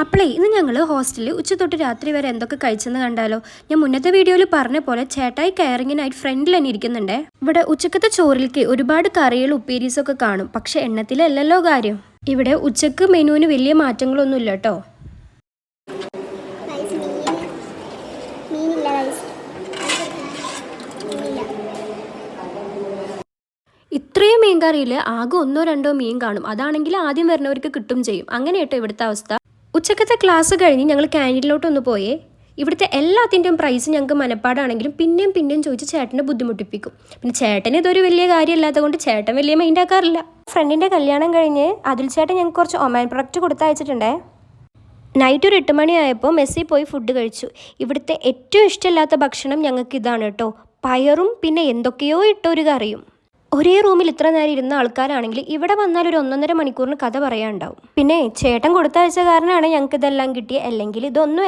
അപ്പോളേ ഇന്ന് ഞങ്ങൾ ഹോസ്റ്റലിൽ ഉച്ച തൊട്ട് രാത്രി വരെ എന്തൊക്കെ കഴിച്ചെന്ന് കണ്ടാലോ. ഞാൻ മുന്നത്തെ വീഡിയോയിൽ പറഞ്ഞ പോലെ ചേട്ടായി കെയറിങ്ങിനായിട്ട് ഫ്രണ്ടിൽ തന്നെ ഇരിക്കുന്നുണ്ടേ. ഇവിടെ ഉച്ചക്കത്തെ ചോറിലേക്ക് ഒരുപാട് കറികൾ ഉപ്പേരീസൊക്കെ കാണും, പക്ഷെ എണ്ണത്തിലല്ലല്ലോ കാര്യം. ഇവിടെ ഉച്ചക്ക് മെനുവിന് വലിയ മാറ്റങ്ങളൊന്നും ഇല്ല കേട്ടോ. ഇത്രയും മീൻ കറിയിൽ ആകെ 1-2 മീൻ കാണും. അതാണെങ്കിൽ ആദ്യം വരുന്നവർക്ക് കിട്ടും ചെയ്യും. അങ്ങനെ കേട്ടോ ഇവിടുത്തെ അവസ്ഥ. ഉച്ചക്കത്തെ ക്ലാസ് കഴിഞ്ഞ് ഞങ്ങൾ ക്യാൻറ്റീനിലോട്ടൊന്ന് പോയേ. ഇവിടുത്തെ എല്ലാത്തിൻ്റെയും പ്രൈസ് ഞങ്ങൾക്ക് മനപ്പാടാണെങ്കിലും പിന്നെയും ചോദിച്ച് ചേട്ടനെ ബുദ്ധിമുട്ടിപ്പിക്കും. പിന്നെ ചേട്ടന് ഇതൊരു വലിയ കാര്യമല്ലാത്തത് കൊണ്ട് ചേട്ടൻ വലിയ മൈൻഡ് ആക്കാറില്ല. ഫ്രണ്ടിൻ്റെ കല്യാണം കഴിഞ്ഞ് അതിൽ ചേട്ടൻ ഞങ്ങൾക്ക് കുറച്ച് ഒമാൻ പ്രൊഡക്റ്റ് കൊടുത്തയച്ചിട്ടുണ്ടേ. നൈറ്റ് ഒരു 8 മണിയായപ്പോൾ മെസ്സിൽ പോയി ഫുഡ് കഴിച്ചു. ഇവിടുത്തെ ഏറ്റവും ഇഷ്ടമില്ലാത്ത ഭക്ഷണം ഞങ്ങൾക്ക് ഇതാണ് കേട്ടോ. പയറും പിന്നെ എന്തൊക്കെയോ ഇട്ടൊരു കറിയും. ഒരേ റൂമിൽ ഇത്ര നേരം ഇരുന്ന ആൾക്കാരാണെങ്കിൽ ഇവിടെ വന്നാൽ ഒരു 1.5 മണിക്കൂറിന് കഥ പറയാനുണ്ടാവും. പിന്നെ ചേട്ടൻ കൊടുത്തയച്ച കാരണമാണ് ഞങ്ങൾക്ക് ഇതെല്ലാം കിട്ടിയത്, അല്ലെങ്കിൽ ഇതൊന്നും